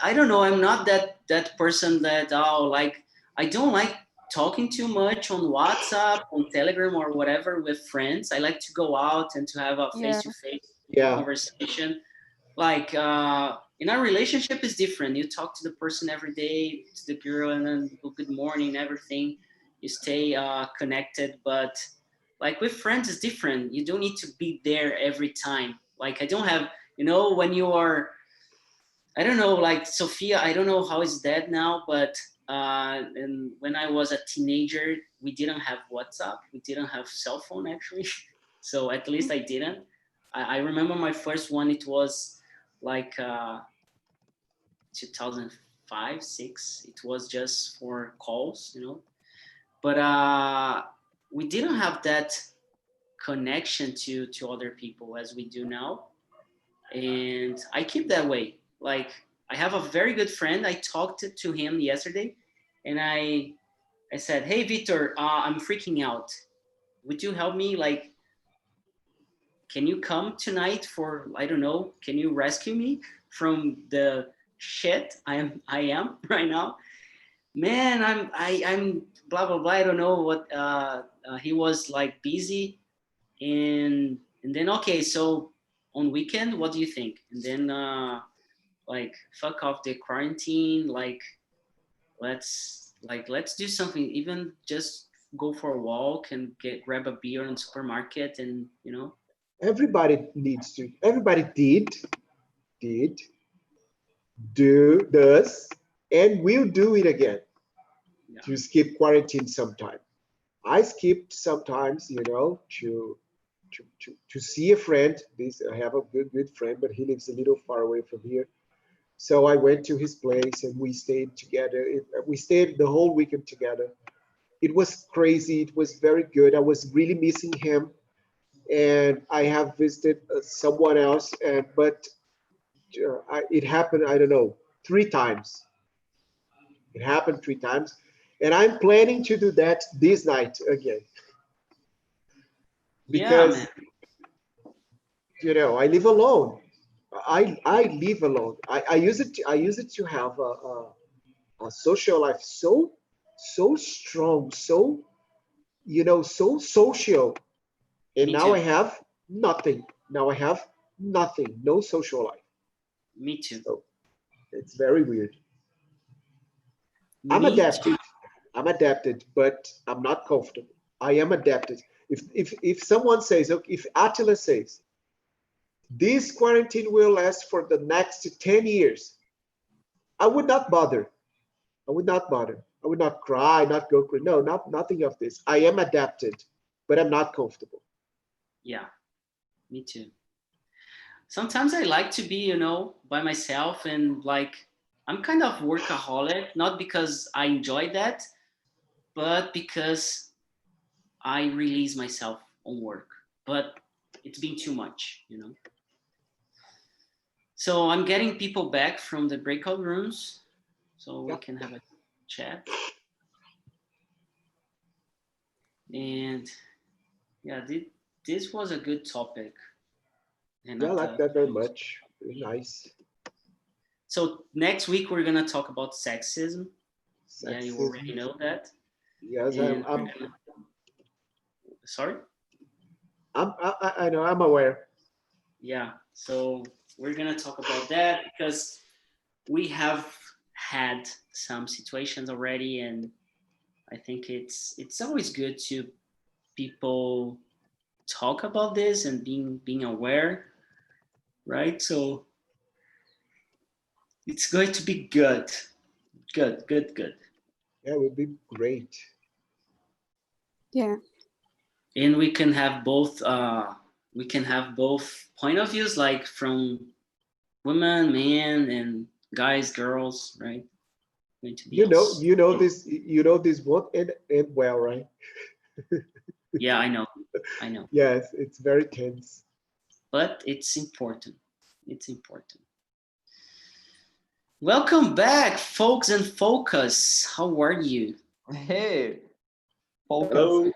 A: I don't know. I'm not that person that like I don't like talking too much on WhatsApp, on Telegram, or whatever with friends. I like to go out and to have a face-to-face conversation. Like in our relationship is different. You talk to the person every day, to the girl, and then good morning, everything. You stay connected, but like with friends is different. You don't need to be there every time. Like I don't have, when you are, I don't know, like Sophia, I don't know how is that now, but and when I was a teenager, we didn't have WhatsApp, we didn't have cell phone actually. So at least I didn't. I remember my first one. It was like 2005, 6. It was just for calls, But we didn't have that connection to other people as we do now, and I keep that way. Like I have a very good friend. I talked to him yesterday, and I said, "Hey, Victor, I'm freaking out. Would you help me? Like, can you come tonight for, I don't know, can you rescue me from the shit I am right now?" Man, I'm blah blah blah. I don't know what he was like busy, and then okay, so on weekend, what do you think? And then like fuck off the quarantine, like let's do something, even just go for a walk and grab a beer in the supermarket, and
I: Everybody needs to. Everybody did, does, and we'll do it again
A: Yeah.
I: to skip quarantine sometime. I skipped sometimes, you know, to see a friend. This I have a good friend, but he lives a little far away from here. So I went to his place and we stayed together. We stayed the whole weekend together. It was crazy. It was very good. I was really missing him, and I have visited someone else, and but it happened. I don't know, 3 times. It happened 3 times, and I'm planning to do that this night again
A: Yeah,
I: because
A: man.
I: you know I live alone. I live alone. I use it to have a social life so strong, so you know, so social. And
A: Me
I: now
A: too.
I: I have nothing. Now I have nothing. No social life.
A: Me too.
I: So it's very weird. I'm
A: Me
I: adapted.
A: too.
I: I'm adapted, but I'm not comfortable. I am adapted. If someone says, okay, if Attila says this quarantine will last for the next 10 years, I would not bother. I would not bother. I would not cry, not go crazy. No, nothing of this. I am adapted, but I'm not comfortable.
A: Yeah, me too. Sometimes I like to be, you know, by myself, and like I'm kind of workaholic, not because I enjoy that, but because I release myself on work. But it's been too much, you know. So I'm getting people back from the breakout rooms so we
I: Yeah.
A: can have a chat. And yeah, this was a good topic,
I: Yeah, I like
A: Renata.
I: that very much. Very nice.
A: So next week we're gonna talk about sexism. Yeah, you already
I: Sexism.
A: know that.
I: Yes,
A: And sorry?
I: I know, I'm aware.
A: Yeah, so we're gonna talk about that because we have had some situations already, and I think it's always good to people talk about this and being aware, right? So it's going to be good. Good.
I: Yeah, it would be great.
J: Yeah.
A: And we can have both point of views, like from women, men, and guys, girls, right? Going to be also.
I: You know this both and well, right?
A: Yeah, I know.
I: Yes, it's very tense.
A: But it's important. It's important. Welcome back, folks and focus. How are you?
K: Hey, focus.
I: Hello.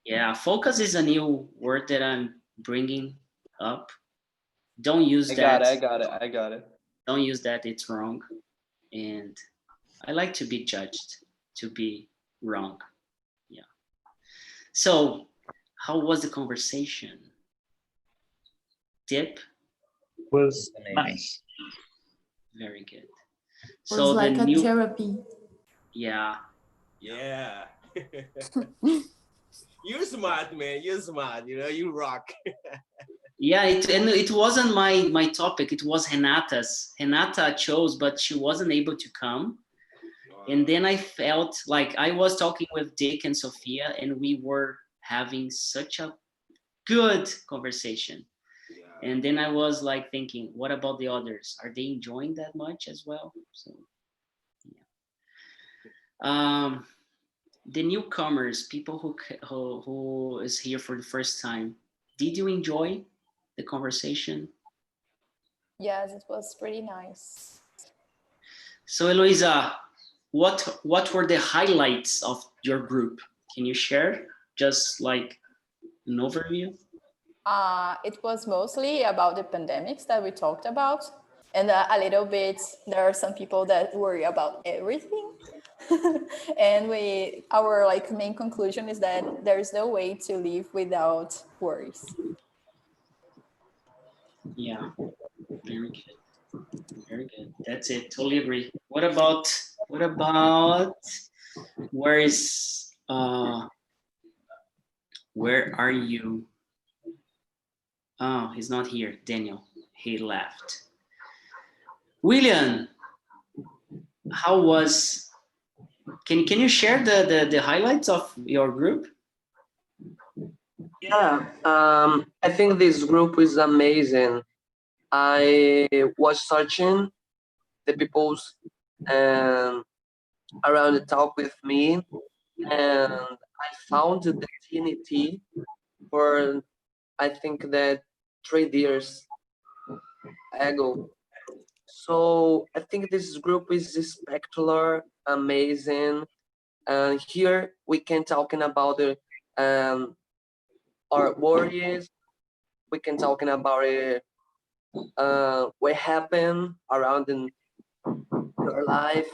A: Yeah, focus is a new word that I'm bringing up. Don't use that.
K: I got it.
A: Don't use that. It's wrong. And I like to be judged, to be wrong. Yeah. So, how was the conversation? Dip?
B: Was
K: Amazing.
B: nice.
A: Very good.
C: Was
A: So
C: like
A: the
C: a
A: new,
C: therapy.
A: yeah,
L: Yeah. You're smart, man. You're smart. You know, you rock.
A: yeah. And it wasn't my topic. It was Renata's. Renata chose, but she wasn't able to come. And then I felt like I was talking with Dick and Sophia, and we were having such a good conversation.
L: Yeah.
A: And then I was like thinking, what about the others? Are they enjoying that much as well? So, yeah. The newcomers, people who is here for the first time, did you enjoy the conversation?
C: Yes, it was pretty nice.
A: So, Eloisa, what were the highlights of your group? Can you share just like an overview?
C: It was mostly about the pandemics that we talked about, and a little bit there are some people that worry about everything. And our like main conclusion is that there is no way to live without worries.
A: Yeah, very good, very good. That's it. Totally agree. What about where are you? Oh, he's not here. Daniel, he left. William, how was? Can you share the highlights of your group?
M: Yeah, I think this group is amazing. I was searching the people's um, around the talk with me, and I found the TNT for I think that 3 years ago. So I think this group is spectacular, amazing, and here we can talking about um, our worries. We can talking about what happened around in your life.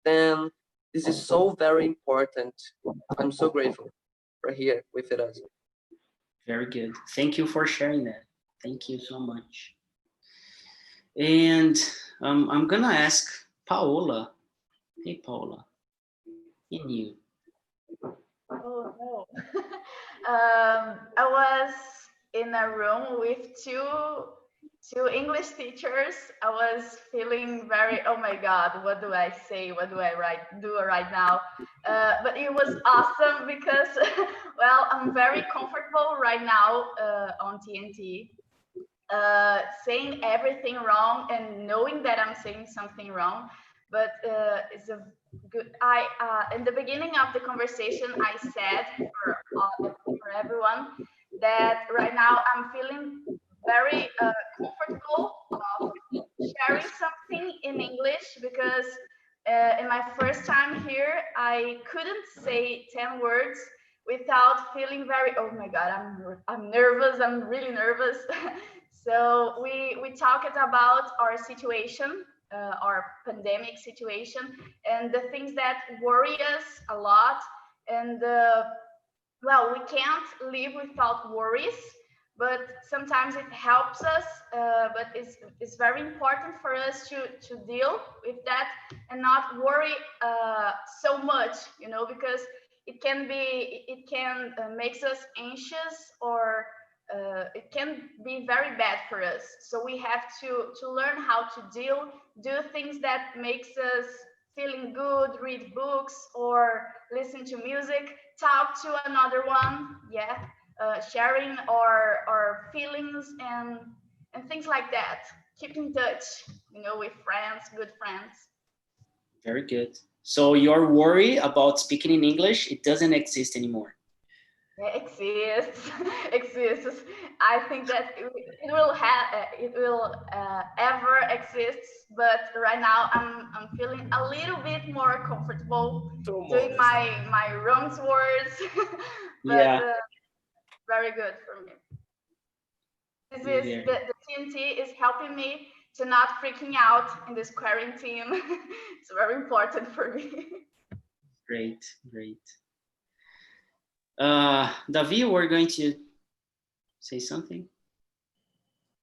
M: Then this is so very important. I'm so grateful for here with us.
A: Very good. Thank you for sharing that. Thank you so much. And I'm gonna ask Paola. Hey, Paola. And you?
N: Oh no. I was in a room with two English teachers. I was feeling very, oh my God, what do I say? What do I do right now? But it was awesome because, well, I'm very comfortable right now on TNT. Saying everything wrong and knowing that I'm saying something wrong, but it's a good. I in the beginning of the conversation, I said for everyone that right now I'm feeling very comfortable of sharing something in English because in my first time here, I couldn't say 10 words without feeling very, oh my God, I'm nervous, I'm really nervous. So we talked about our situation, our pandemic situation, and the things that worry us a lot. And well, we can't live without worries, but sometimes it helps us. But it's very important for us to deal with that and not worry so much, you know, because it can makes us anxious or it can be very bad for us. So we have to learn how to do things that makes us feeling good, read books or listen to music, talk to another one, yeah, sharing our feelings and things like that. Keep in touch, you know, with friends, good friends.
A: Very good. So your worry about speaking in English, it doesn't exist anymore.
N: Exists. Exists. I think that it will ever exist, but right now I'm feeling a little bit more comfortable doing my wrong words, but
A: Yeah.
N: very good for me. This is the TNT is helping me to not freaking out in this quarantine. It's very important for me.
A: Great, great. Davi, we're going to say something.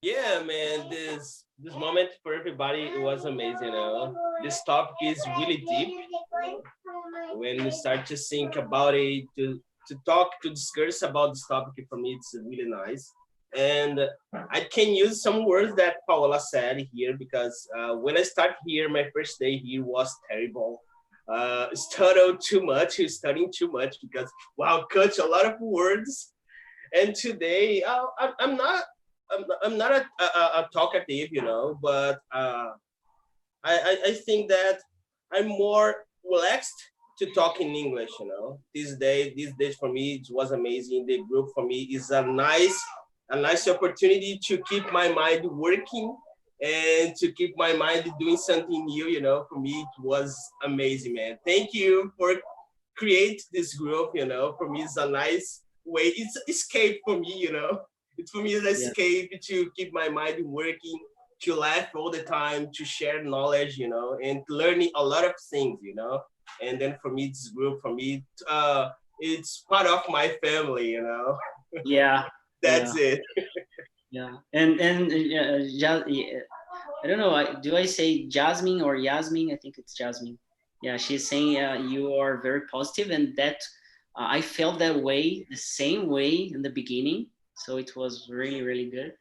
L: Yeah, man, this moment for everybody, it was amazing. You know? This topic is really deep. When you start to think about it, to talk, to discuss about this topic, for me, it's really nice. And I can use some words that Paola said here because when I start here, my first day here was terrible. Studied too much, studying too much because wow, coach a lot of words. And today, I'm not a talkative, you know, but I think that I'm more relaxed to talk in English, you know. These days for me, it was amazing. The group for me is a nice opportunity to keep my mind working and to keep my mind doing something new, you know. For me, it was amazing, man. Thank you for create this group, you know. For me, it's a nice way. It's escape for me, you know. It's for me an escape to keep my mind working, to laugh all the time, to share knowledge, you know, and learning a lot of things, you know. And then for me, this group, for me, it's part of my family, you know.
A: Yeah.
L: That's it.
A: Yeah, and I don't know. Do I say Jasmine or Yasmin? I think it's Jasmine. Yeah, she's saying you are very positive, and that I felt that way, the same way in the beginning. So it was really, really good.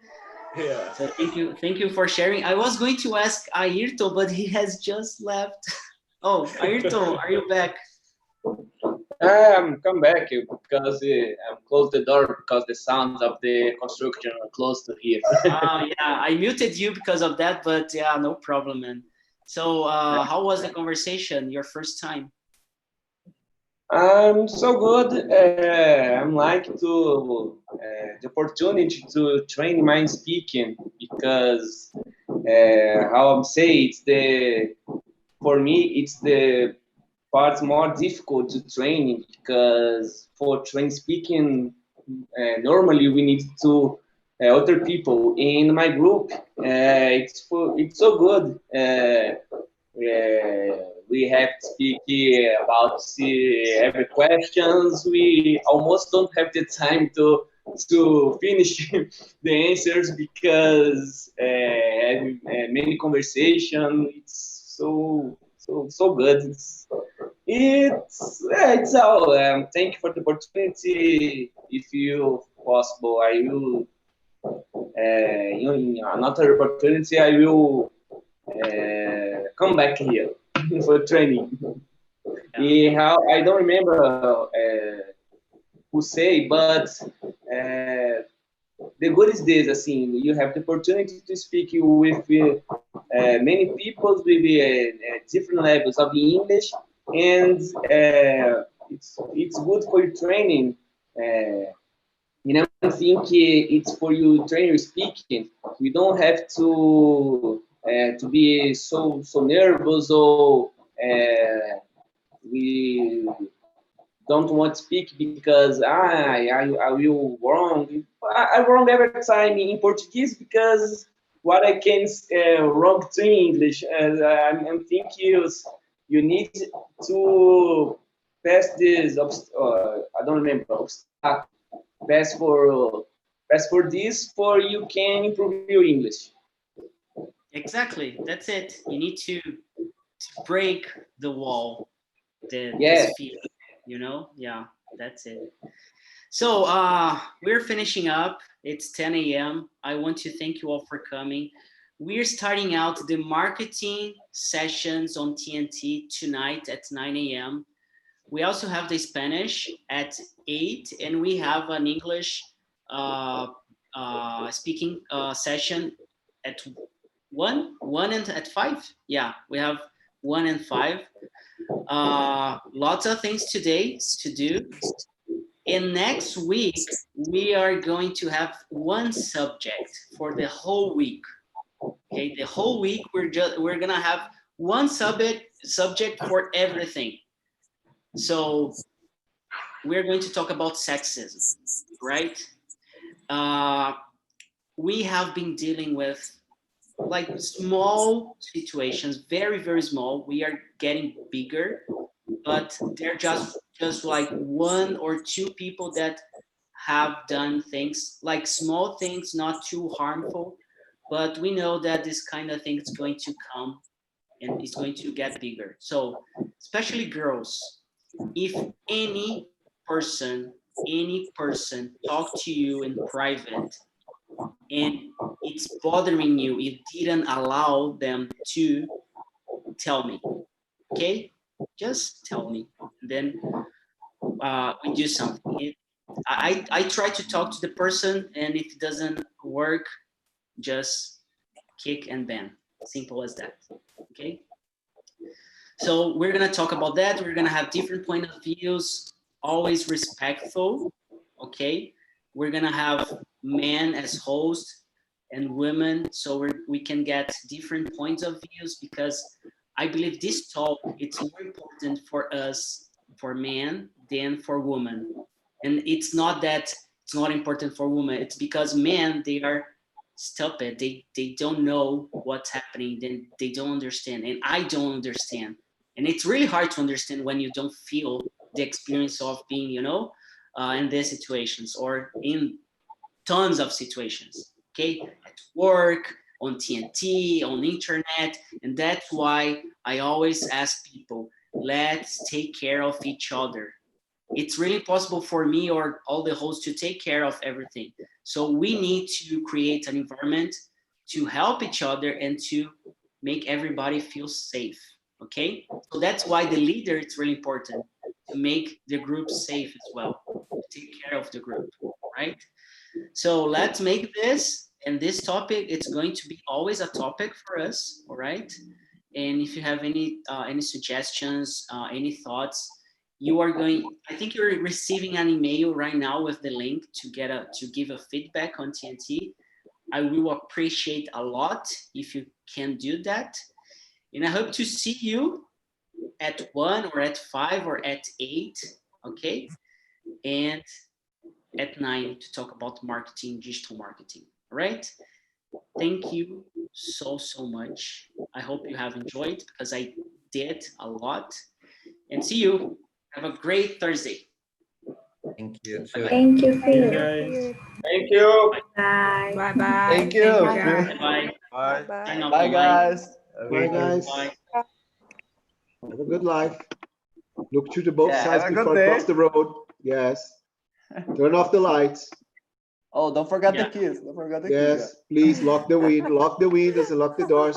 L: Yeah.
A: So thank you for sharing. I was going to ask Ayrton, but he has just left. Oh, Ayrton, are you back?
D: Come back because I'm close the door because the sounds of the construction are close to here.
A: Yeah, I muted you because of that, but yeah, no problem, man. So, how was the conversation? Your first time?
D: I'm so good. I'm like to the opportunity to train my speaking because how I'm say it's the for me it's the part more difficult to train because for train speaking normally we need to other people in my group. It's so good. We have to speak about every questions. We almost don't have the time to finish the answers because having many conversation. It's so good. It's all. Thank you for the opportunity. If you possible, I will. In another opportunity, I will come back here for training. How I don't remember who say, but the good is this. Assim, you have the opportunity to speak with many people with different levels of English, and it's good for your training. I think it's for you train your speaking. We don't have to be so nervous or we don't want to speak because I will wrong. I wrong every time in Portuguese because what I can wrong to English. I'm thinking you need to pass this. I don't remember obstacle. Pass for this for you can improve your English.
A: Exactly. That's it. You need to break the wall,
D: Yeah.
A: this fear. You know? Yeah, that's it. So we're finishing up. It's 10 a.m. I want to thank you all for coming. We're starting out the marketing sessions on TNT tonight at 9 a.m. We also have the Spanish at 8, and we have an English speaking session at 1 and at 5. Yeah, we have 1 and 5. Lots of things today to do. And next week, we are going to have one subject for the whole week. Okay, the whole week we're gonna have one subject for everything. So we're going to talk about sexism, right? We have been dealing with like small situations, very, very small. We are getting bigger, but they're just like one or two people that have done things like small things, not too harmful, but we know that this kind of thing is going to come and it's going to get bigger. So especially girls, if person any person talk to you in private and it's bothering you, you didn't allow them to tell me, okay? Just tell me, and then we do something. I try to talk to the person, and if it doesn't work, just kick and ban. Simple as that, okay? So we're gonna talk about that. We're gonna have different point of views, always respectful, okay? We're gonna have men as hosts and women, so we can get different points of views because I believe this talk it's more important for us, for men, than for women. And it's not that it's not important for women. It's because men they are stupid. They don't know what's happening. Then they don't understand, and I don't understand. And it's really hard to understand when you don't feel the experience of being, in these situations or in tons of situations. Okay, at work, on TNT, on internet, and that's why I always ask people, let's take care of each other. it's really possible for me or all the hosts to take care of everything. So we need to create an environment to help each other and to make everybody feel safe. Okay, so that's why the leader is really important, to make the group safe as well, to take care of the group, right? So let's make this, and this topic, it's going to be always a topic for us, all right? And if you have any suggestions, any thoughts, you are going, I think you're receiving an email right now with the link to give a feedback on TNT. I will appreciate a lot if you can do that. And I hope to see you at 1 or at 5 or at 8, okay? And at 9 to talk about marketing, digital marketing, all right? Thank you so much. I hope you have enjoyed, because I did a lot. And see you. Have a great Thursday.
O: Thank you.
C: Thank you, Phil.
D: Thank you.
E: Bye. Bye.
K: Thank you.
A: Bye.
H: Bye.
K: Bye, guys.
I: Bye, guys.
A: Bye.
I: Have a good life. Look to the both
K: Yeah,
I: sides
K: have a good
I: before
K: day.
I: cross the road. Yes. Turn off the lights.
K: Oh, don't forget
A: Yeah.
K: the keys. Don't forget the keys.
I: Yes. Please lock the windows and lock the doors.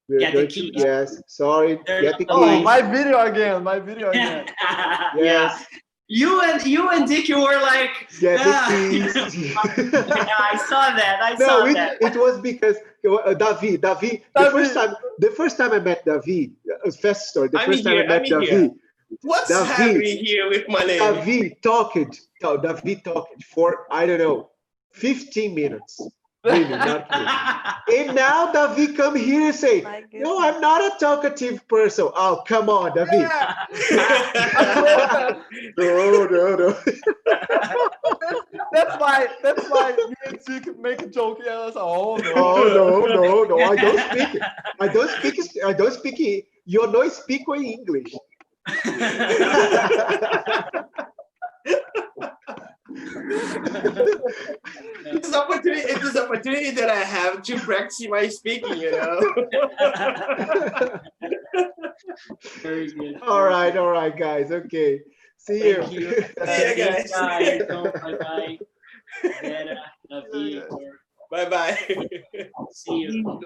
I: We're
A: Yeah, the
I: going
A: keys.
I: to, yes. Sorry.
A: Turn
I: Get
A: off
I: the
A: the
K: Oh,
I: keys.
A: lights.
K: my video again. My video again.
I: Yes.
A: Yeah. You and Dick, you were like,
I: Get the
A: keys. I saw that. I saw
I: No,
A: that.
I: it was because David. The first time I met David, fast story. The
L: I'm
I: first time I
L: here,
I: met
L: I'm here.
I: David.
L: What's
I: David.
L: happening here with my name?
I: David talked for, I don't know, 15 minutes. Really, not kidding. And now David come here and say, no, I'm not a talkative person. Oh, come on, David. No.
K: That's why me and Zeke make a joke. Yeah, that's oh no.
I: Oh, no. I don't speak it. You don't speak English.
L: It's this opportunity that I have to practice my speaking, you know.
A: Very good.
I: All right, guys. Okay. See you.
A: Thank you.
L: See you guys.
A: Bye-bye. Vera, David,
L: Bye bye.
A: see you.